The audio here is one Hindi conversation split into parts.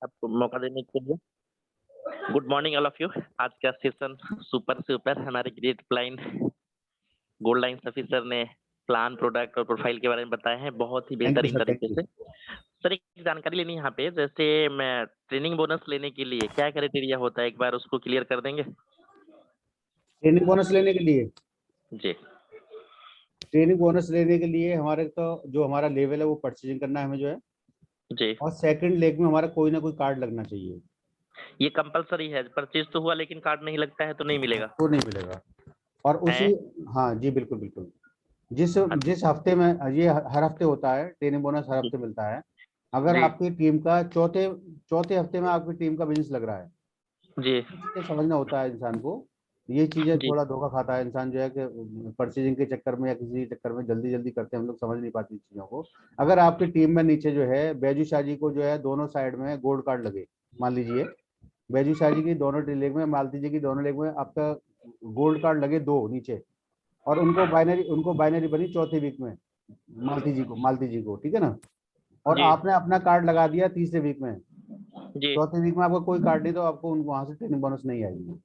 आपको मौका देने के लिए। Good morning all of you. आज का सेशन सुपर से ऊपर हमारे ग्रेट प्लाइन गोल्ड लाइन ऑफिसर ने प्लान, प्रोडक्ट और प्रोफाइल के बारे में बताए हैं बहुत ही थैंक यू बेहतरीन सर, थैंक तरीके यू। से। सर एक जानकारी लेनी है यहाँ पे, जैसे मैं ट्रेनिंग बोनस लेने के लिए क्या क्राइटेरिया होता है, एक बार उसको क्लियर कर देंगे? ट्रेनिंग बोनस लेने के लिए जी। हमारे तो जो हमारा लेवल है वो परचेजिंग करना है हमें जो है, जी, और सेकंड लेग में हमारा कोई ना कोई कार्ड लगना चाहिए। ये कंपलसरी है, परचेज तो हुआ लेकिन कार्ड नहीं लगता है तो नहीं मिलेगा? तो नहीं मिलेगा। और उसी, है? हाँ जी, बिल्कुल बिल्कुल। जिस अच्छा, जिस हफ्ते में ये हर हफ्ते होता है, ट्रेनिंग बोनस हर जी, हफ्ते मिलता है। अगर जी, आपकी टीम का चौथे चौथे हफ्ते में आपकी टीम का बिजनेस लग रहा है, जी, ये चीजें समझना होता है इंसान को। ये चीजें जी, थोड़ा धोखा खाता है इंसान जो है कि परचेजिंग के चक्कर में या किसी चक्कर में जल्दी जल्दी करते हैं, हम लोग समझ नहीं पाती चीजों को। अगर आपकी टीम में नीचे जो है बैजू शाह जी को जो है दोनों साइड में गोल्ड कार्ड लगे, मान लीजिए बैजू शाह जी की दोनों लेग में, मालती जी की दोनों लेग में आपका गोल्ड कार्ड लगे दो नीचे, और उनको बाइनरी बनी चौथे वीक में, मालती जी को ठीक है ना। और जी, आपने अपना कार्ड लगा दिया तीसरे वीक में, जी। चौथे वीक में आपका कोई कार्ड नहीं, तो आपको वहां से ट्रेनिंग बोनस नहीं आएगी।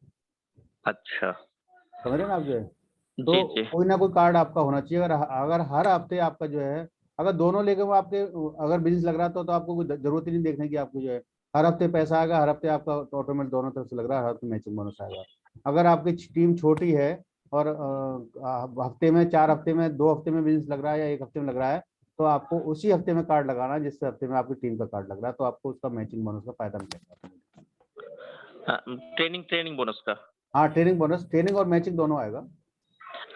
अच्छा। समझ रहे हैं ना आप जो है। तो जी, जी, कोई ना कोई कार्ड आपका होना चाहिए। अगर अगर हर हफ्ते आपका जो है, अगर दोनों लेके वो आपके, अगर बिजनेस लग रहा है तो आपको कोई जरूरत ही नहीं देखने की, आपको जो है हर हफ्ते पैसा आएगा, हर हफ्ते आपका ऑटोमेटिक दोनों तरफ से लग रहा है, हर हफ्ते मैचिंग बोनस आएगा। अगर आपकी टीम छोटी है और हफ्ते में, 4 हफ्ते में, 2 हफ्ते में बिजनेस लग रहा है या एक हफ्ते में लग रहा है, तो आपको उसी हफ्ते में कार्ड लगाना है जिस हफ्ते में आपकी टीम का कार्ड लग रहा है, तो आपको उसका मैचिंग बोनस का फायदा मिलेगा। हाँ, ट्रेनिंग ट्रेनिंग बोनस का। हाँ, ट्रेनिंग बोनस, ट्रेनिंग और मैचिंग दोनों आएगा।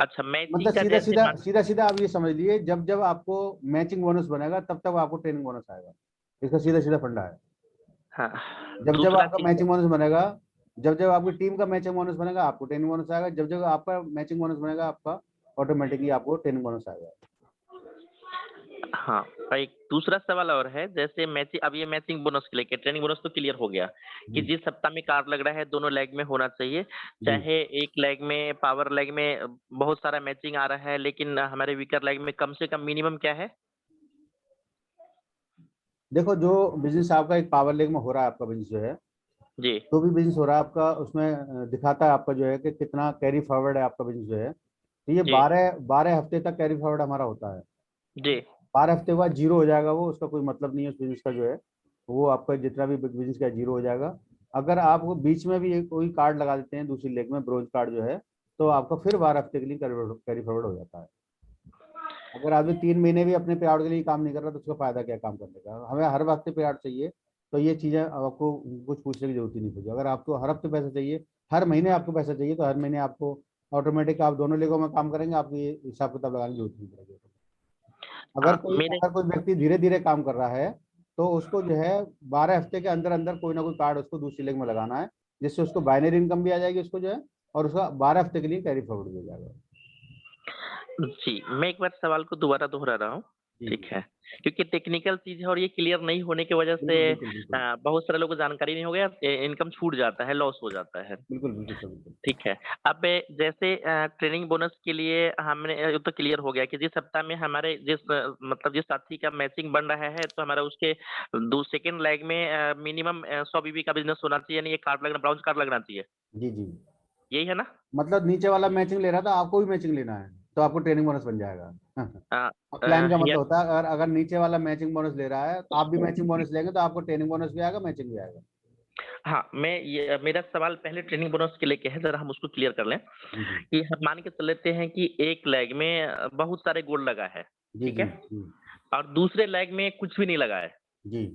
अच्छा, मैचिंग मतलब का सीधा जैसे सीधा मान। सीधा सीधा आप ये समझ लिए, जब जब आपको मैचिंग बोनस बनेगा तब तक आपको ट्रेनिंग बोनस आएगा। इसका सीधा सीधा फंडा है। हाँ, जब जब दूसरा आपका चीज़। मैचिंग बोनस बनेगा, जब जब आपकी टीम का मैचिंग बोनस बनेगा आपको ट्रेनिंग बोनस आएगा, जब जब आपका मैचिंग बोनस बनेगा आपका ऑटोमेटिकली आपको ट्रेनिंग बोनस आएगा। हाँ, और एक दूसरा सवाल और है, जैसे मैचिंग, अब ये मैचिंग बोनस के लेके ट्रेनिंग बोनस तो क्लियर हो गया कि जी जिस सप्ताह में कार्ड लग रहा है दोनों लेग में होना चाहिए। जी। चाहे एक लेग में, पावर लेग में बहुत सारा मैचिंग आ रहा है, लेकिन हमारे वीकर लेग में कम से कम मिनिमम क्या है? देखो, जो बिजनेस आपका एक पावर लेग में हो रहा है, आपका बिजनेस जो है, जी, जो भी बिजनेस हो रहा है आपका, उसमें दिखाता है आपका जो है कि कितना कैरी फॉरवर्ड है आपका बिजनेस जो है। तो ये जी, 12 12 हफ्ते तक कैरी फॉरवर्ड हमारा होता है। जी, 12 हफ्ते बाद जीरो हो जाएगा वो, उसका कोई मतलब नहीं है उस बिजनेस का जो है। वो आपका जितना भी बिजनेस का जीरो हो जाएगा। अगर आप वो बीच में भी कोई कार्ड लगा देते हैं दूसरी लेग में, ब्रोज कार्ड जो है, तो आपका फिर 12 हफ्ते के लिए कैरी फॉरवर्ड हो जाता है। अगर आदमी 3 महीने भी अपने पे आउट के लिए काम नहीं कर रहा तो उसका फायदा क्या काम करने का। हमें हर हफ्ते पे आउट चाहिए, तो ये चीजें आपको कुछ पूछने की जरूरत ही नहीं पड़ेगी। अगर आपको हर हफ्ते पैसा चाहिए, हर महीने आपको पैसा चाहिए, तो हर महीने आपको ऑटोमेटिक, आप दोनों लेगों में काम करेंगे, आपको ये हिसाब किताब लगाने की जरूरत नहीं पड़ेगी। अगर हाँ, कोई मेरे। अगर कोई व्यक्ति धीरे धीरे काम कर रहा है, तो उसको जो है 12 हफ्ते के अंदर अंदर कोई ना कोई कार्ड उसको दूसरी लेग में लगाना है, जिससे उसको बाइनरी इनकम भी आ जाएगी उसको जो है, और उसका 12 हफ्ते के लिए कैरी फॉरवर्ड भी हो जाएगा। जी, मैं एक बार सवाल को दोबारा दोहरा रहा हूँ, जी ठीक जी। है? क्योंकि टेक्निकल चीज़ है और ये क्लियर नहीं होने की वजह से बिल्कुल बिल्कुल बिल्कुल। बहुत सारे लोगों को जानकारी नहीं हो गया, इनकम छूट जाता है, लॉस हो जाता है। बिल्कुल बिल्कुल सर, बिल्कुल। ठीक है। अब जैसे ट्रेनिंग बोनस के लिए हमने तो क्लियर हो गया कि जिस सप्ताह में हमारे मतलब जिस साथी का मैचिंग बन रहा है, तो हमारा उसके दो सेकंड लेग में मिनिमम 100 बीबी का बिज़नेस होना चाहिए, यानी ये कार्ड लगना, ब्राउन कार्ड लगना चाहिए। जी जी। यही है ना? मतलब नीचे वाला मैचिंग ले रहा था, आपको भी मैचिंग लेना है, तो आपको ट्रेनिंग बोनस बन जाएगा। अ प्लान का या मतलब होता है, अगर अगर नीचे वाला मैचिंग बोनस ले रहा है, तो आप भी मैचिंग बोनस लेंगे, तो आपको ट्रेनिंग बोनस भी आएगा, मैचिंग भी आएगा। हाँ, मैं ये मेरा सवाल पहले ट्रेनिंग बोनस के लेके है, ज़रा हम उसको क्लियर कर लें जी जी कि हम मान के चल लेते हैं कि एक लेग में बहुत सारे गोल लगा है, जी ठीक जी है? जी और दूसरे लेग में कुछ भी नहीं लगा है, जी।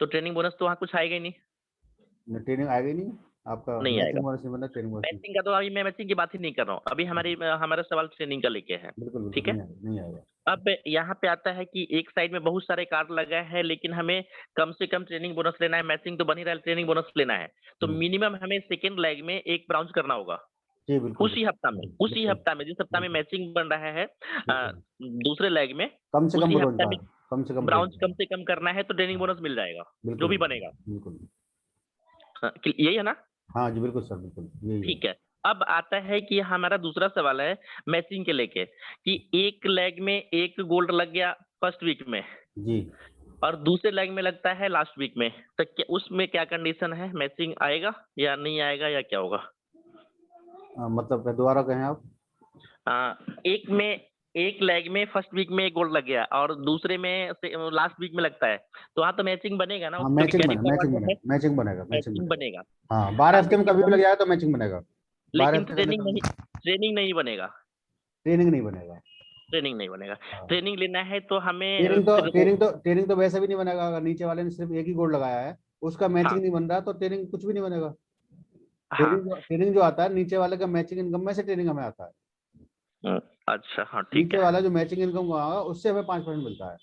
तो ट्रेनिंग बोनस तो वहाँ कुछ आएगा ही नहीं। ट्रेनिंग आएगा ही नहीं, आपका नहीं आएगा। मैचिंग बोनस नहीं बनना, ट्रेनिंग बोनस नहीं। मैचिंग का तो अभी मैं मैचिंग की बात ही नहीं कर रहा हूँ। अभी हमारा सवाल ट्रेनिंग का लेके है, बिल्कुल बिल्कुल ठीक है? नहीं आएगा, नहीं आएगा। अब यहाँ पे आता है कि एक साइड में बहुत सारे कार्ड लगा है, लेकिन हमें कम से कम ट्रेनिंग बोनस लेना है, मैचिंग तो बन ही रहा है, ट्रेनिंग बोनस लेना है। तो हम्म, मिनिमम हमें सेकंड लेग में एक ब्राउन्स करना होगा। जी बिल्कुल उसी बिल्कुल हफ्ता में जिस हफ्ता में बिल्कुल मैचिंग बन रहा है बिल्कुल। दूसरे लेग में, कम से कम उसी ब्रोंज हफ्ता में कार्ड, कम से कम ब्रोंज ब्राउन्स कम कार्ड। से कम करना है तो ट्रेनिंग हाँ, बोनस मिल जाएगा, जो बिल्कुल भी बिल्कुल बनेगा। बिल्कुल। हाँ, यही है ना? हाँ जी, बिल्कुल सर, बिल्कुल यही है। ठीक है। अब आता है कि हमारा दूसरा सवाल है मैचिंग के लेके कि एक लेग में एक गोल्ड लग गया फर्स्ट वीक में, जी और दूसरे लेग में लगता है लास्ट वीक में, तो क्या उसमें क्या कंडीशन है, मैचिंग आएगा या नहीं आएगा या क्या होगा? मतलब दोबारा कहें आप। एक में, एक लेग में फर्स्ट वीक में एक गोल लग गया और दूसरे में लास्ट वीक में लगता है, तो वहाँ तो मैचिंग बनेगा ना, हाँ उसका भी मैचिंग कैरी बनेगा, मैचिंग फॉरवर्ड है, बनेगा, मैचिंग बनेगा, मैचिंग मैचिंग बनेगा। बनेगा। हाँ 12 हाँ, हफ्ते में लेकिन कभी भी हम, लग जाए तो मैचिंग बनेगा। 12 लेकिन हफ्ते के अंदर कभी ट्रेनिंग नहीं बनेगा, ट्रेनिंग नहीं बनेगा। ट्रेनिंग नहीं बनेगा। हाँ ट्रेनिंग लेना है तो हमें ट्रेनिंग तो फिर वो, ट्रेनिंग तो ट्रेनिंग तो वैसे भी नहीं बनेगा। अगर नीचे वाले ने सिर्फ एक ही गोल लगाया है, उसका हाँ, मैचिंग नहीं बन रहा, तो ट्रेनिंग कुछ भी नहीं बनेगा। हाँ, ट्रेनिंग जो आता है नीचे वाले का मैचिंग इनकम में से ट्रेनिंग हमें आता है। हुँ, अच्छा, हाँ, ठीक नीचे है, वाला जो मैचिंग इनकम हुआ उससे हमें 5% मिलता है।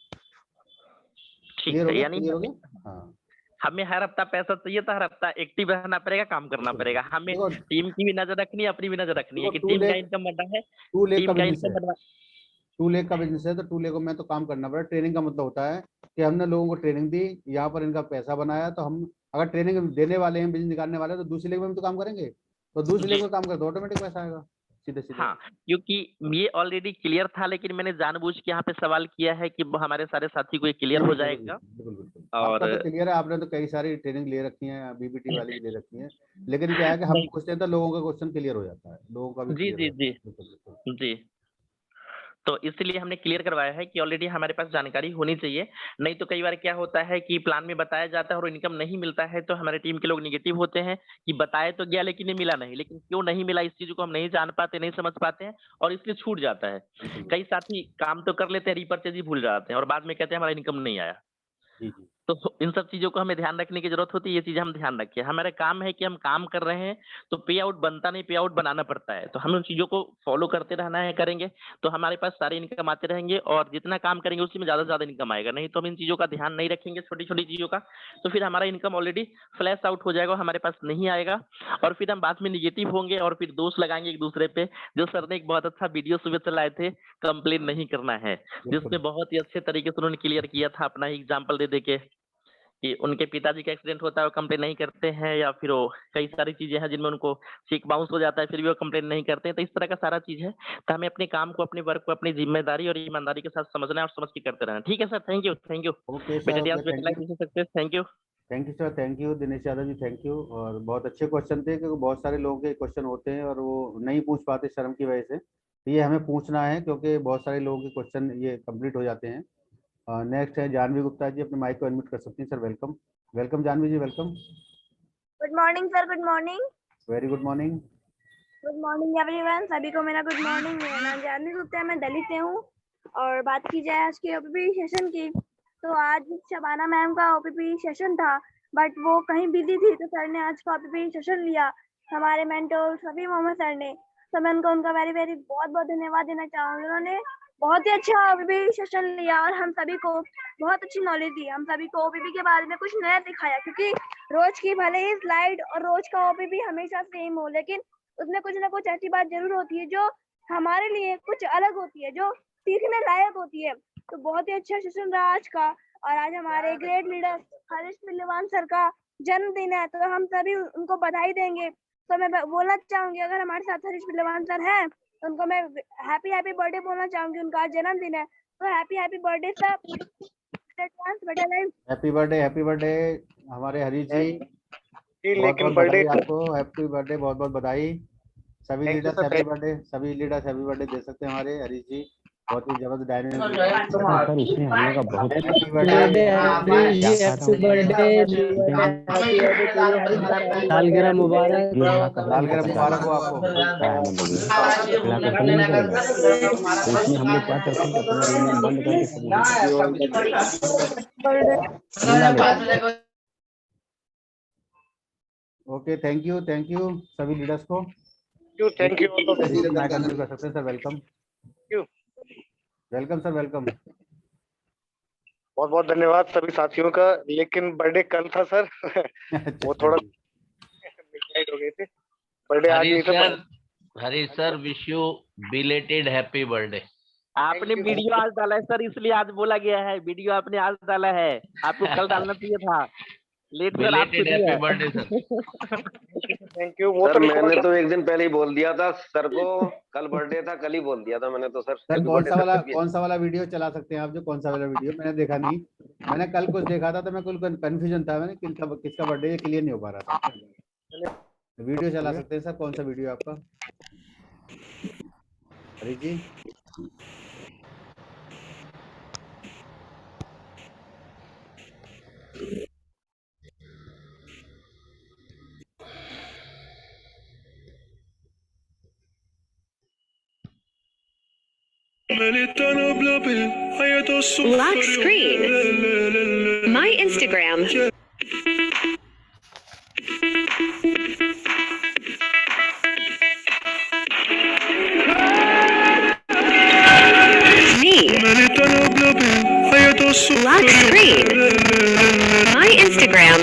ठीक क्लियर हो है। गया, यानी क्लियर हो हमें, गया। हाँ हमें हर हफ्ता पैसा चाहिए तो हर हफ्ता एक्टिव रहना पड़ेगा, काम करना बिल्कुल पड़ेगा। बिल्कुल। हमें देखो टीम की भी नज़र रखनी है, अपनी भी नज़र रखनी है देखो कि टू टीम का लेग इनकम बढ़ रहा है, टू लेग का टीम का बिजनेस इनकम है। बढ़ रहा टू लेग का बिजनेस है तो टू लेगों में तो काम करना पड़ेगा। ट्रेनिंग का मतलब होता है कि हमने लोगों को ट्रेनिंग दी, यहाँ पर इनका पैसा बनाया, तो हम अगर ट्रेनिंग देने वाले हैं, बिजनेस निकालने वाले हैं, तो दूसरी लेग में भी तो काम करेंगे। तो है। दूसरी लेग जी, में काम कर, तो ऑटोमेटिक पैसा आएगा सीधे सीधे। हाँ, क्योंकि ये ऑलरेडी क्लियर था, लेकिन मैंने जानबूझ के यहाँ पे सवाल किया है कि हमारे सारे साथी को ये क्लियर नहीं हो नहीं जरूर, जाएगा। बिल्कुल बिल्कुल और आपका तो क्लियर है। आपने तो कई सारी ट्रेनिंग ले रखी है, बीबीटी वाली भी ले रखी है। लेकिन क्या है कि हम नहीं, पूछते हैं तो लोगों का क्वेश्चन क्लियर हो जाता है, लोगों का भी जी, क्लियर हो जी, जाता जी, है। बिल्कुल बिल्कुल। जी। तो इसलिए हमने क्लियर करवाया है कि ऑलरेडी हमारे पास जानकारी होनी चाहिए। नहीं तो कई बार क्या होता है कि प्लान में बताया जाता है और इनकम नहीं मिलता है, तो हमारे टीम के लोग नेगेटिव होते हैं कि बताया तो गया लेकिन ये मिला नहीं। लेकिन क्यों नहीं मिला, इस चीज़ को हम नहीं जान पाते, नहीं समझ पाते हैं और इसलिए छूट जाता है। बिल्कुल बिल्कुल। कई साथी काम तो कर लेते हैं, रीपरचेज़ ही भूल जाते हैं और बाद में कहते हैं हमारा इनकम नहीं आया। जी जी तो इन सब चीज़ों को हमें ध्यान रखने की ज़रूरत होती है, ये चीज़ें हम ध्यान रखें। हमारा काम है कि हम काम कर रहे हैं, तो पे आउट बनता नहीं, पे आउट बनाना पड़ता है। तो हमें उन चीज़ों को फ़ॉलो करते रहना है, करेंगे, तो हमारे पास सारे इनकम आते रहेंगे और जितना काम करेंगे उसी में ज़्यादा से ज़्यादा इनकम आएगा। नहीं तो हम इन चीज़ों का ध्यान नहीं रखेंगे, छोटी-छोटी चीज़ों का, तो फिर हमारा इनकम ऑलरेडी फ्लैश आउट हो जाएगा, हमारे पास नहीं आएगा और फिर हम बाद में नेगेटिव होंगे और फिर दोष लगाएँगे एक-दूसरे पे। जो सर ने एक बहुत अच्छा वीडियो सुबह चलाए थे, कंप्लेन नहीं करना है, बिल्कुल। जिसमें बहुत ही अच्छे तरीके से उन्होंने क्लियर किया था अपना ही एग्ज़ाम्पल दे-दे के। कि उनके पिताजी का एक्सीडेंट होता है, वो कंप्लेन नहीं करते हैं या फिर वो कई सारी चीज़ें हैं जिनमें उनको चेक बाउंस हो जाता है, फिर भी वो कंप्लेन नहीं करते हैं। तो इस तरह का सारा चीज़ है। तो हमें अपने काम को, अपने वर्क को, अपनी ज़िम्मेदारी और ईमानदारी के साथ समझना है और समझ के करते रहना है। ठीक है sir, thank you, thank you. Okay sir, better okay, chance, better thank life, you. Wish you success. Thank you. Thank you sir, thank you Dinesh Yadav ji, thank you. और बहुत अच्छे क्वेश्चन थे, क्योंकि बहुत सारे लोगों के क्वेश्चन होते हैं और वो नहीं पूछ पाते शर्म की वजह से। तो ये हमें पूछना है, क्योंकि बहुत सारे लोगों के क्वेश्चन ये कंप्लीट हो जाते हैं। नेक्स्ट है जानवी गुप्ता जी, अपने माइक को अनम्यूट कर सकती हैं sir. Welcome, welcome Janvi ji, welcome. Good morning sir, good morning. Very good morning. Good morning everyone, सभी को मेरा गुड मॉर्निंग। मेरा नाम जानवी गुप्ता है, मैं दिल्ली से हूँ। और बात की जाए आज के ओपीपी सेशन की, तो आज शबाना मैम का ओपीपी सेशन था, बट वो कहीं बिजी थी, तो सर ने आज का ओपीपी सेशन लिया, हमारे मेंटर सभी मोहम्मद सर ने। तो मैं उनको उनका वेरी वेरी बहुत बहुत धन्यवाद देना चाहूँगी। उन्होंने बहुत ही अच्छा ओपीपी सेशन लिया और हम सभी को बहुत अच्छी नॉलेज दी। हम सभी को ओपीपी के बारे में कुछ नया सिखाया, क्योंकि रोज की भले ही स्लाइड और रोज का ओपीपी हमेशा सेम हो, लेकिन उसमें कुछ ना कुछ ऐसी बात जरूर होती है जो हमारे लिए कुछ अलग होती है, जो सीखने लायक होती है। तो बहुत ही अच्छा सेशन रहा आज का। और आज हमारे ग्रेट लीडर हरीश पिल्लवान सर का जन्मदिन है, तो हम सभी उनको बधाई देंगे। तो मैं बोलना चाहूंगी, अगर हमारे साथ हरीश पिल्लवान सर हैं तो उनको मैं हैप्पी हैप्पी बर्थडे बोलना चाहूंगी। उनका आज जन्मदिन है, तो happy happy birthday sir. Happy birthday, happy birthday हमारे हरीश जी। जी, बहुत लेकिन बहुत बर्थडे, बधाई आपको, हैप्पी बर्थडे, बहुत बहुत बधाई। सभी thank you leaders sir, happy birthday, सभी लीडर्स हैप्पी बर्थडे दे सकते हैं हमारे हरीश जी। बहुत ही जबरदस्त डायनेमिक लीडर हैं। सर उसमें हम लोग का बहुत happy birthday birthday. Harish ji, क्या happy birthday, happy birthday to you Harish sir, सालगिरह मुबारक। सालगिरह मुबारक हो आपको। है हम लोग ये खिला कर चल नहीं पड़ेगा। तो इसमें हम लोग क्या करते हैं कि अपना रूम बंद करके सब मिला लेते हैं। ओके, थैंक यू सभी लीडर्स को। Thank you all of Harish ji mike unmute कर सकते हैं sir. Welcome, you. Welcome sir, welcome. बहुत बहुत धन्यवाद सभी साथियों का। लेकिन बर्थडे कल था सर। वो थोड़ा मिडनाइट हो गए थे। बर्थडे आज नहीं था। Harish sir, wish you belated happy birthday. आपने वीडियो आज डाला है सर, इसलिए आज बोला गया है। वीडियो आपने आज डाला है, आपको कल डालना चाहिए था। लेट सर, आप belated happy birthday sir. Thank you. वो सर तो मैंने तो एक दिन पहले ही बोल दिया था सर को, कल बर्थडे था, कल ही बोल दिया था मैंने तो सर। सर birthday कौन सा वाला वीडियो चला सकते हैं आप, जो कौन सा वाला वीडियो मैंने देखा नहीं। मैंने कल कुछ देखा था तो मैं कुछ कंफ्यूजन था, मैंने किसका बर्थडे क्लियर नहीं हो पा रहा था। वीडियो चला सकते हैं सर, कौन सा वीडियो आपका हरी जी? Lock screen. My Instagram. Me. Lock screen. My Instagram.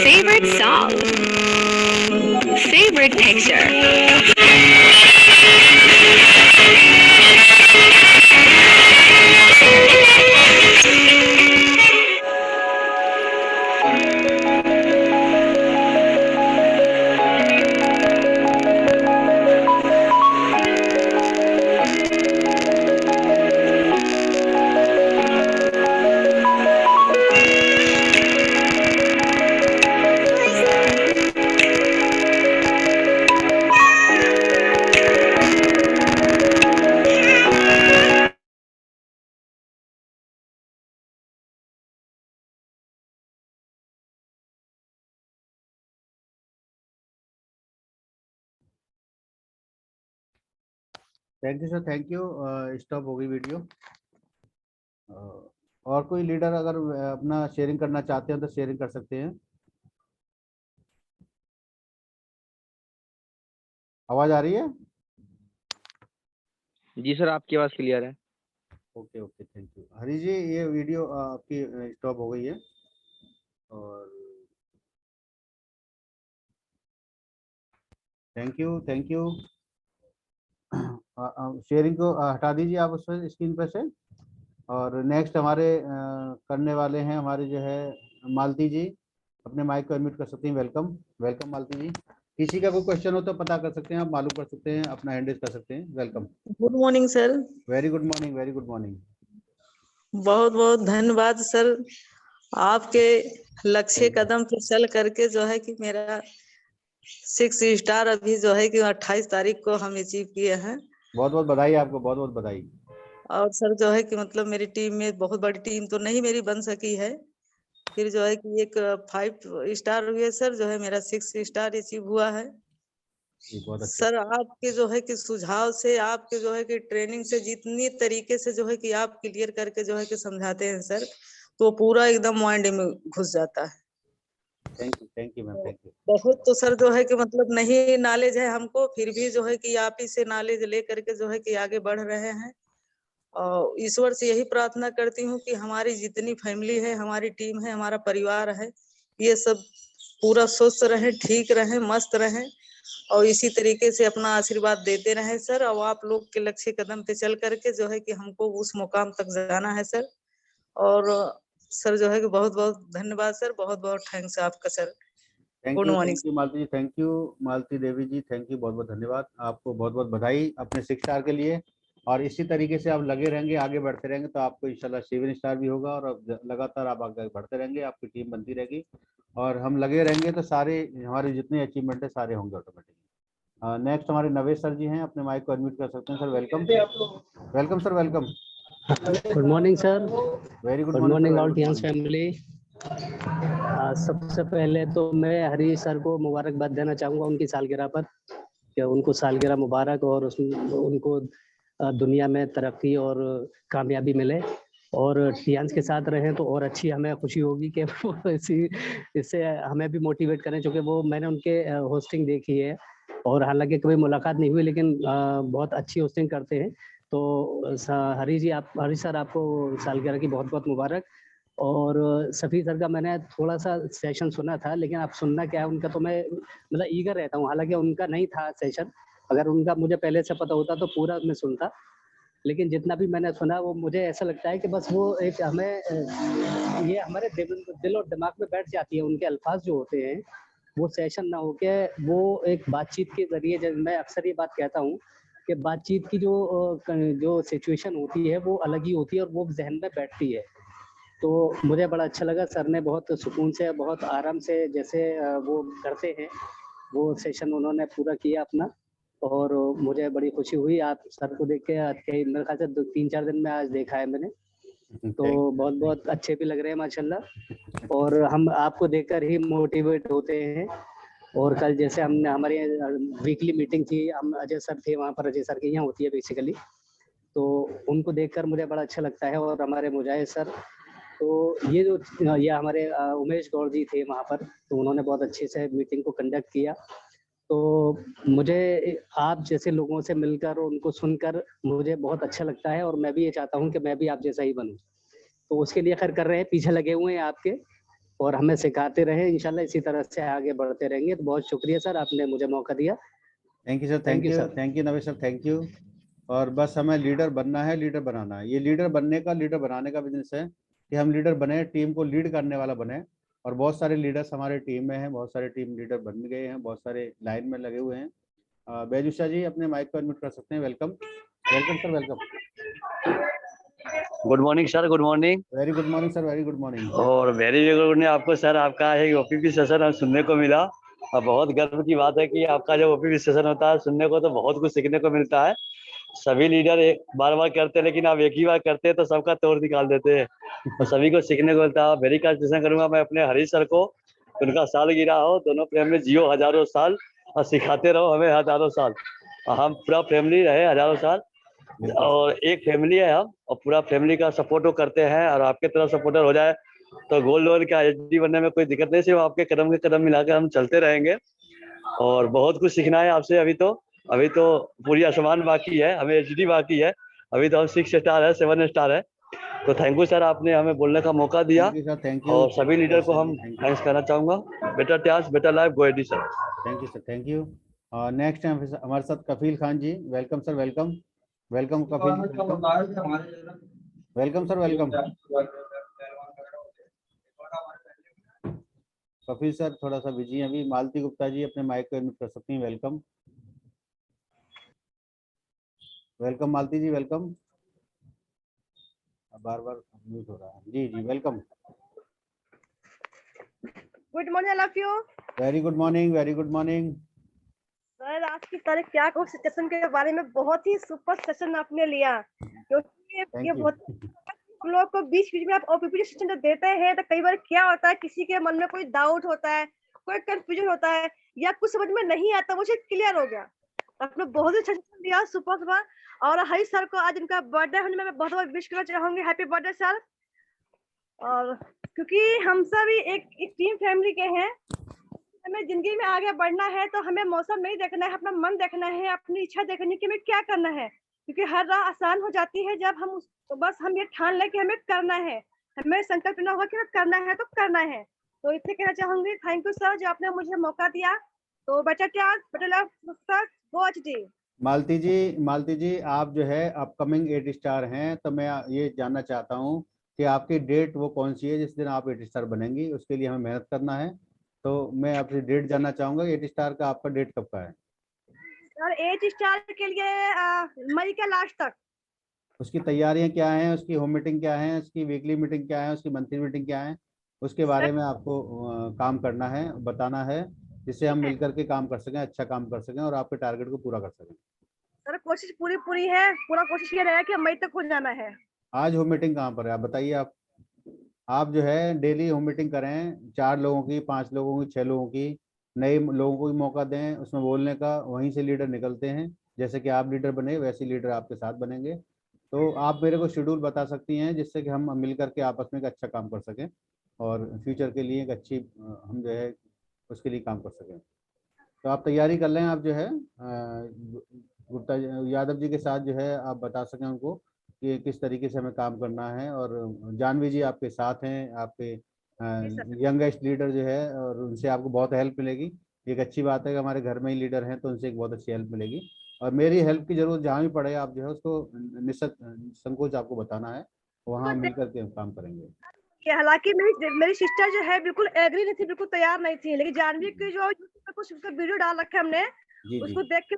Favorite song. Favorite picture. Thank you sir, thank you. Stop हो गई वीडियो। और कोई लीडर अगर अपना शेयरिंग करना चाहते हैं तो शेयरिंग कर सकते हैं। आवाज आ रही है? जी सर, आपकी आवाज क्लियर है। ओके ओके, थैंक यू हरी जी। ये वीडियो आपकी स्टॉप हो गई है। और thank you, thank you. Sharing को हटा दीजिए आप उस पर, स्क्रीन पर से। और नेक्स्ट हमारे करने वाले हैं हमारे जो है मालती जी। अपने माइक को अनम्यूट कर सकते हैं। वेलकम वेलकम मालती जी। किसी का कोई क्वेश्चन हो तो पता कर सकते हैं आप, मालूम कर सकते हैं, अपना हैंड रेज कर सकते हैं। Welcome. Good morning sir. Very good morning, very good morning. बहुत बहुत धन्यवाद सर, आपके लक्ष्य कदम पे चल करके जो है कि मेरा 6 स्टार अभी जो है कि 28 तारीख को हम अचीव किए हैं। बहुत बहुत बधाई आपको, बहुत बहुत बधाई। और सर जो है कि मतलब मेरी टीम में बहुत बड़ी टीम तो नहीं मेरी बन सकी है, फिर जो है कि एक 5 स्टार हुए सर, जो है मेरा 6 स्टार अचीव हुआ है। सर आपके जो है कि सुझाव से, आपके जो है कि ट्रेनिंग से, जितनी तरीके से जो है कि आप क्लियर करके जो है कि समझाते हैं सर, तो पूरा एकदम माइंड में घुस जाता है। Thank you ma'am, thank you. बहुत तो सर जो है कि मतलब नहीं नॉलेज है हमको, फिर भी जो है कि आप ही से नॉलेज ले करके जो है कि आगे बढ़ रहे हैं। और ईश्वर से यही प्रार्थना करती हूँ कि हमारी जितनी फैमिली है, हमारी टीम है, हमारा परिवार है, ये सब पूरा स्वस्थ रहे, ठीक रहे, मस्त रहे और इसी तरीके से अपना आशीर्वाद देते रहे सर। और आप लोग के लक्ष्य कदम पे चल करके जो है कि हमको उस मुकाम तक जाना है सर। और सर जो है कि बहुत बहुत धन्यवाद सर, बहुत बहुत थैंक्स आपका sir. Good morning. Thank you Malti ji, thank you Malti Devi ji, thank you, बहुत बहुत धन्यवाद आपको। बहुत बहुत बधाई अपने 6 स्टार के लिए। और इसी तरीके से आप लगे रहेंगे, आगे बढ़ते रहेंगे तो आपको इंशाल्लाह 7 स्टार भी होगा। और अब लगातार आप आगे बढ़ते रहेंगे, आपकी टीम बनती रहेगी और हम लगे रहेंगे तो सारे हमारे जितने अचीवमेंट है सारे होंगे ऑटोमेटिकली। नेक्स्ट हमारे नवेश सर जी हैं, अपने माइक को अनम्यूट कर सकते हैं sir. Welcome welcome sir, welcome. Good morning sir. Very good morning all TNS family. सबसे पहले तो मैं हरी सर को मुबारकबाद देना चाहूँगा उनकी सालगिरह पर, कि उनको सालगिरह मुबारक और उनको दुनिया में तरक्की और कामयाबी मिले और टीएंस के साथ रहें तो और अच्छी हमें खुशी होगी कि वो इससे हमें भी मोटिवेट करें, क्योंकि वो मैंने उनके होस्टिंग देखी है और हालांकि कभी मुलाकात नहीं हुई, लेकिन बहुत अच्छी होस्टिंग करते हैं। तो हरी सर आपको सालगिरह की बहुत बहुत मुबारक। और सफ़ी सर का मैंने थोड़ा सा सेशन सुना था, लेकिन आप सुनना क्या है उनका तो मैं मतलब ईगर रहता हूँ। हालांकि उनका नहीं था सेशन, अगर उनका मुझे पहले से पता होता तो पूरा मैं सुनता, लेकिन जितना भी मैंने सुना वो मुझे ऐसा लगता है कि बस वो एक हमें ये हमारे दिल और दिमाग में बैठ जाती है। उनके अल्फाज जो होते हैं वो सेशन ना होके वो एक बातचीत के जरिए, मैं अक्सर ये बात कहता हूँ कि बातचीत की जो सिचुएशन होती है वो अलग ही होती है और वो जहन में बैठती है। तो मुझे बड़ा अच्छा लगा, सर ने बहुत सुकून से, बहुत आराम से जैसे वो करते हैं वो सेशन उन्होंने पूरा किया अपना, और मुझे बड़ी खुशी हुई आप सर को देख के। मेरे ख्याल से 3-4 दिन में आज देखा है मैंने, तो बहुत बहुत अच्छे भी लग रहे हैं माशाल्लाह, और हम आपको देखकर ही मोटिवेट होते हैं। और कल जैसे हमने हमारी वीकली मीटिंग थी, हम अजय सर थे वहाँ पर, अजय सर की यहाँ होती है बेसिकली, तो उनको देखकर मुझे बड़ा अच्छा लगता है। और हमारे मुजाहिद सर, तो ये हमारे उमेश गौड़ जी थे वहाँ पर, तो उन्होंने बहुत अच्छे से मीटिंग को कंडक्ट किया। तो मुझे आप जैसे लोगों से मिलकर और उनको सुनकर मुझे बहुत अच्छा लगता है, और मैं भी ये चाहता हूँ कि मैं भी आप जैसा ही बनूँ। तो उसके लिए खैर कर रहे हैं, पीछे लगे हुए हैं आपके, और हमें सिखाते रहे, इंशाल्लाह इसी तरह से आगे बढ़ते रहेंगे। तो बहुत शुक्रिया सर, आपने मुझे मौका दिया। Thank you sir, thank you नवेश सर, थैंक यू। और बस हमें लीडर बनना है, लीडर बनाना है। ये लीडर बनाने का बिजनेस है कि हम लीडर बने, टीम को लीड करने वाला बने। और बहुत सारे लीडर्स हमारे टीम में हैं, बहुत सारे टीम लीडर बन गए हैं, बहुत सारे लाइन में लगे हुए हैं। बैजुषा जी अपने माइक को अनम्यूट कर सकते हैं। Welcome, welcome sir, welcome. Good morning sir, good morning. Very good morning sir, very good morning. और वेरी गुड आपको सर, आपका एक ओपीपी सेशन हम सुनने को मिला, और बहुत गर्व की बात है कि आपका जब ओपीपी सेशन होता है सुनने को तो बहुत कुछ सीखने को मिलता है। सभी लीडर एक बार करते हैं, लेकिन आप एक ही बार करते हैं तो सबका तोड़ निकाल देते हैं, और सभी को सीखने को मिलता है। वेरी कंग्रेचुलेशन करूंगा मैं अपने हरीश सर को, उनका साल गिरा हो, दोनों फैमिली जियो हजारों साल, और सिखाते रहो हमें हजारों साल, और हम पूरा फैमिली रहे हजारों साल, और एक फैमिली है हम, और पूरा फैमिली का सपोर्ट वो करते हैं। और आपके तरफ सपोर्टर हो जाए तो गोल्ड लोन का एचडी बनने में कोई दिक्कत नहीं, सिर्फ आपके कदम के कदम मिलाकर हम चलते रहेंगे। और बहुत कुछ सीखना है आपसे। अभी तो पूरी आसमान बाकी है, हमें एचडी बाकी है। अभी तो हम 6 स्टार है, 7 स्टार है। तो थैंक यू सर, आपने हमें बोलने का मौका दिया। Thank you. और सभी लीडर को हम थैंक्स करना चाहूंगा। Better chance, better life, go ahead sir. Thank you sir, thank you. Next है हमारे साथ Kafeel Khan ji. Welcome sir, welcome, welcome Kafeel, welcome sir, welcome. Kafeel sir थोड़ा सा बिजी हैं अभी। मालती गुप्ता जी अपने माइक को अनम्यूट कर सकती हैं। Welcome, welcome Malti ji, welcome. बार बार म्यूट हो रहा है। जी जी, welcome. Good morning, I love you. Very good morning, very good morning. Sir आज की तारीख क्या कहूँ, सेशन के बारे में बहुत ही सुपर सेशन आपने लिया, क्योंकि ये बहुत हम लोग को बीच बीच में आप ओपीपी सेशन जब देते हैं तो कई बार क्या होता है, किसी के मन में कोई डाउट होता है, कोई कंफ्यूजन होता है, या कुछ समझ में नहीं आता, वो चीज क्लियर हो गया। आपने बहुत ही सेशन दिया, सुपर सुपर। और हरी सर को आज इनका बर्थडे होने में मैं बहुत बहुत विश करना चाहूंगी, हैप्पी बर्थडे सर। और क्योंकि हम सभी एक टीम फैमिली के हैं, हमें जिंदगी में आगे बढ़ना है तो हमें मौसम नहीं देखना है, अपना मन देखना है, अपनी इच्छा देखनी कि हमें क्या करना है, क्योंकि हर राह आसान हो जाती है जब हम तो बस हम ये ठान लें कि हमें करना है, हमें संकल्प लेना होगा कि हमें करना है तो करना है। तो इससे कहना चाहूंगी थैंक यू सर जो आपने मुझे मौका दिया। तो बेटा चांस, बेटा लव सर, गो एचडी। मालती जी आप जो है अपकमिंग 8 स्टार हैं, तो मैं ये जानना चाहता हूँ कि आपकी डेट वो कौन सी है जिस दिन आप 8 स्टार बनेंगी। उसके लिए हमें मेहनत करना है, तो मैं आपसे डेट जानना चाहूंगा। 8 स्टार का आपका डेट कब का है? सर 8 स्टार के लिए मई के लास्ट तक। उसकी तैयारियां क्या हैं, उसकी होम मीटिंग क्या है, उसकी वीकली मीटिंग क्या है, उसकी मंथली मीटिंग क्या है, उसके बारे में आपको काम करना है, बताना है, जिससे हम मिलकर के काम कर सकें, अच्छा काम कर सकें और आपके टारगेट को पूरा कर सकें। सर कोशिश पूरी है, पूरा कोशिश ये रहेगा कि मई तक हो जाना है। आज होम मीटिंग कहाँ पर है आप बताइए। आप जो है डेली होम मीटिंग करें, 4 लोगों की, 5 लोगों की, 6 लोगों की, नए लोगों को भी मौका दें उसमें बोलने का। वहीं से लीडर निकलते हैं, जैसे कि आप लीडर बने वैसे लीडर आपके साथ बनेंगे। तो आप मेरे को शेड्यूल बता सकती हैं जिससे कि हम मिल करके आपस में एक अच्छा काम कर सकें और फ्यूचर के लिए एक अच्छी हम जो है उसके लिए काम कर सकें। तो आप तैयारी कर लें। आप जो है गुप्ता यादव जी के साथ जो है आप बता सकें उनको कि किस तरीके से हमें काम करना है। और जानवी जी आपके साथ हैं, आपके यंगेस्ट लीडर जो है, और उनसे आपको बहुत हेल्प मिलेगी। एक अच्छी बात है कि हमारे घर में ही लीडर हैं तो उनसे एक बहुत अच्छी हेल्प मिलेगी। और मेरी हेल्प की जरूरत जहाँ भी पड़े आप जो है उसको संकोच आपको बताना है, वहाँ मिल करके हम काम करेंगे। कि हालांकि मेरी सिस्टर जो है बिल्कुल एग्री नहीं थी, बिल्कुल तैयार नहीं थी, लेकिन जानवी की जो कुछ उसका वीडियो डाल रखे हमने, उसको देख के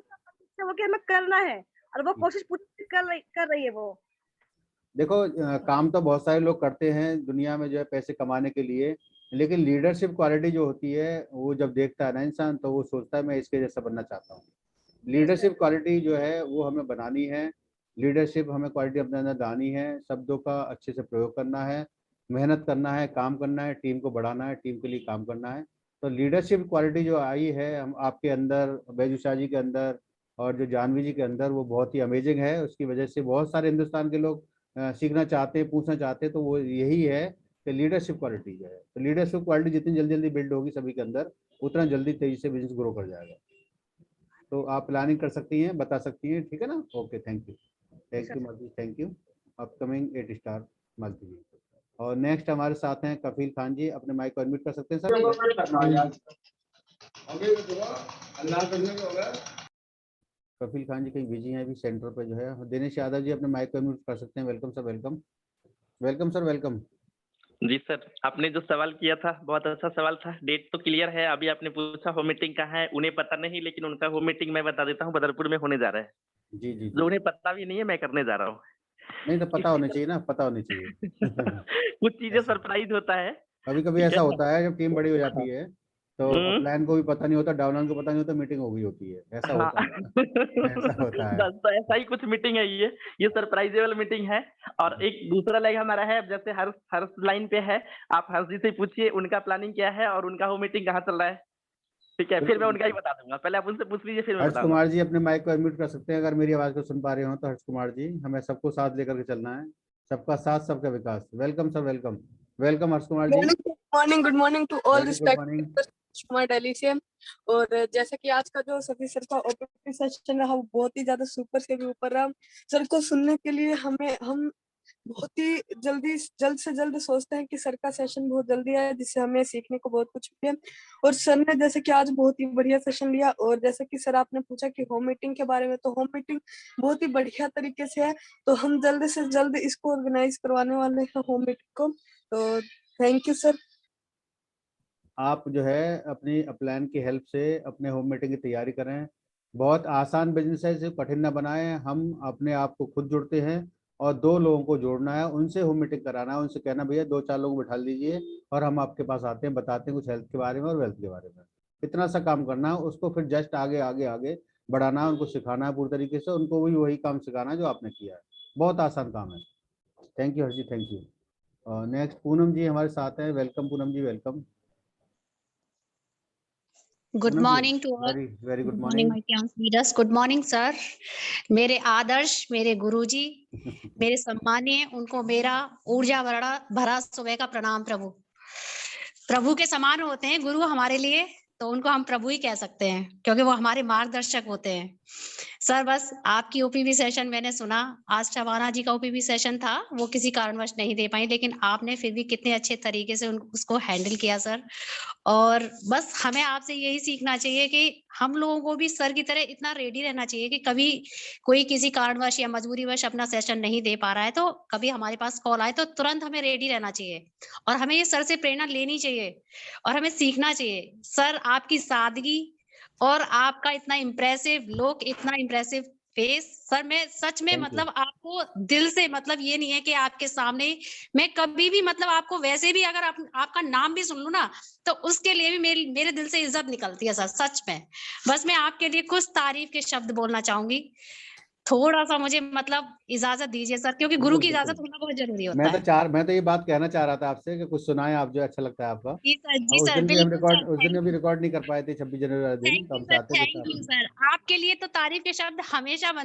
वो कि हमें करना है और वो कोशिश पूरी कर रही है वो। देखो काम तो बहुत सारे लोग करते हैं दुनिया में जो है पैसे कमाने के लिए, लेकिन लीडरशिप क्वालिटी जो होती है वो जब देखता है ना इंसान तो वो सोचता है मैं इसके जैसा बनना चाहता हूँ। लीडरशिप क्वालिटी जो है वो हमें बनानी है, लीडरशिप हमें क्वालिटी अपने अंदर लानी है, शब्दों का अच्छे से प्रयोग करना है, मेहनत करना है, काम करना है, टीम को बढ़ाना है, टीम के लिए काम करना है। तो लीडरशिप क्वालिटी जो आई है हम आपके अंदर, बैजुषा जी के अंदर और जो जानवी जी के अंदर, वो बहुत ही अमेजिंग है। उसकी वजह से बहुत सारे हिंदुस्तान के लोग सीखना चाहते हैं, पूछना चाहते हैं, तो वो यही है कि लीडरशिप क्वालिटी जो है। तो लीडरशिप क्वालिटी जितनी जल्दी जल्दी बिल्ड होगी सभी के अंदर, उतना जल्दी तेजी से बिजनेस ग्रो कर जाएगा। तो आप प्लानिंग कर सकती हैं, बता सकती हैं, ठीक है ना? Okay, thank you Malti, thank you. Upcoming 8 star Malti ji. और नेक्स्ट हमारे साथ हैं कफील खान जी, अपने माइक को अनम्यूट कर सकते हैं सर? कफील खान जी कहीं बिजी हैं अभी सेंटर पे जो है। दिनेश यादव जी अपने माइक को अनम्यूट कर सकते हैं। Welcome sir, welcome. Welcome sir, welcome. जी सर, आपने जो सवाल किया था बहुत अच्छा सवाल था। डेट तो क्लियर है। अभी आपने पूछा होम मीटिंग कहाँ है, उन्हें पता नहीं, लेकिन उनका होम मीटिंग मैं बता देता हूँ, बदरपुर में होने जा रहा है। जी जी जो उन्हें पता भी नहीं है मैं करने जा रहा हूँ। नहीं तो पता होना चाहिए ना, पता होनी चाहिए। कुछ चीजें सरप्राइज होता है। कभी कभी ठीक ऐसा है। होता है जब टीम बड़ी हो जाती है तो प्लान को भी पता नहीं होता, डाउनलाइन को पता नहीं होता, मीटिंग हो गई होती है, ऐसा हाँ। होता है। ऐसा होता है। बस तो ऐसा ही कुछ मीटिंग है ये सरप्राइजेबल मीटिंग है। और एक दूसरा लाइक हमारा है, जैसे हर लाइन पे है, आप हर्ष जी से पूछिए उनका प्लानिंग क्या है और उनका होम मीटिंग कहाँ चल रहा है। ठीक है, फिर मैं उनका ही बता दूंगा। पहले आप उनसे पूछ लीजिए, फिर मैं हर्ष बताऊंगा। कुमार जी अपने माइक को अनम्यूट कर सकते हैं अगर मेरी आवाज को सुन पा रहे हो तो। हर्ष कुमार जी, हमें सबको साथ लेकर के चलना है, सबका साथ सबका विकास। Welcome sir, welcome. Welcome Harsh Kumar ji. Good morning to all good morning. Kumar Delhi से। और जैसा कि आज का जो सभी सर का ओपीडी सेशन रहा वो बहुत ही ज्यादा सुपर से भी ऊपर रहा। सर को सुनने के लिए हम बहुत ही जल्द से जल्द सोचते हैं कि सर का सेशन बहुत जल्दी आए, जिससे हमें सीखने को बहुत कुछ मिले। और सर ने जैसे कि आज बहुत ही बढ़िया सेशन लिया। और जैसे कि सर आपने पूछा कि होम मीटिंग के बारे में, तो होम मीटिंग बहुत ही बढ़िया तरीके से है, तो हम जल्द से जल्द इसको ऑर्गेनाइज करवाने वाले हैं होम मीटिंग को। तो थैंक यू सर। आप जो है अपनी प्लान की हेल्प से अपने होम मीटिंग की तैयारी करें। बहुत आसान बिजनेस है, इसे कठिन ना बनाएं। हम अपने आप को खुद जुड़ते हैं और 2 लोगों को जोड़ना है, उनसे होम मीटिंग कराना है, उनसे कहना भैया 2-4 लोग बैठा लीजिए और हम आपके पास आते हैं, बताते हैं कुछ हेल्थ के बारे में और वेल्थ के बारे में। इतना सा काम करना है, उसको फिर जस्ट आगे आगे आगे बढ़ाना है, उनको सिखाना है पूरी तरीके से, उनको भी वही काम सिखाना है जो आपने किया है। बहुत आसान काम है। Thank you Harsh ji, thank you. Next Poonam ji हमारे साथ हैं। Welcome Poonam ji, welcome. Good morning to all. Very good morning morning. My camps leaders. Good morning sir. मेरे आदर्श, मेरे गुरुजी, मेरे सम्मानीय, उनको मेरा ऊर्जा भरा सुबह का प्रणाम। प्रभु के समान होते हैं गुरु हमारे लिए, तो उनको हम प्रभु ही कह सकते हैं क्योंकि वो हमारे मार्गदर्शक होते हैं। सर बस आपकी ओपीवी सेशन मैंने सुना, आज शबाना जी का ओपीवी सेशन था, वो किसी कारणवश नहीं दे पाई, लेकिन आपने फिर भी कितने अच्छे तरीके से उसको हैंडल किया सर। और बस हमें आपसे यही सीखना चाहिए कि हम लोगों को भी सर की तरह इतना रेडी रहना चाहिए कि कभी कोई किसी कारणवश या मजबूरीवश अपना सेशन नहीं दे पा रहा है तो कभी हमारे पास कॉल आए तो तुरंत हमें रेडी रहना चाहिए और हमें ये सर से प्रेरणा लेनी चाहिए और हमें सीखना चाहिए। सर आपकी सादगी और आपका इतना इम्प्रेसिव लुक, इतना इम्प्रेसिव फेस, सर मैं सच में मतलब आपको दिल से, मतलब ये नहीं है कि आपके सामने मैं कभी भी मतलब आपको वैसे भी अगर आपका नाम भी सुन लूं ना तो उसके लिए भी मेरे दिल से इज्जत निकलती है सर, सच में। बस मैं आपके लिए कुछ तारीफ के शब्द बोलना चाहूंगी, थोड़ा सा मुझे मतलब इजाजत दीजिए सर, क्योंकि गुरु की इजाजत होना बहुत जरूरी होता है। मैं तो ये बात कहना चाह रहा था आपसे कि कुछ सुनाएं आप जो अच्छा लगता है आपका। जी उस सर, दिन भी हम बिल्कुल उस दिन भी रिकॉर्ड नहीं कर पाए थे 26 जनवरी वाले दिन, तो हम चाहते हैं थैंक यू सर। आपके लिए तो तारीफ के शब्द हमेशा बनते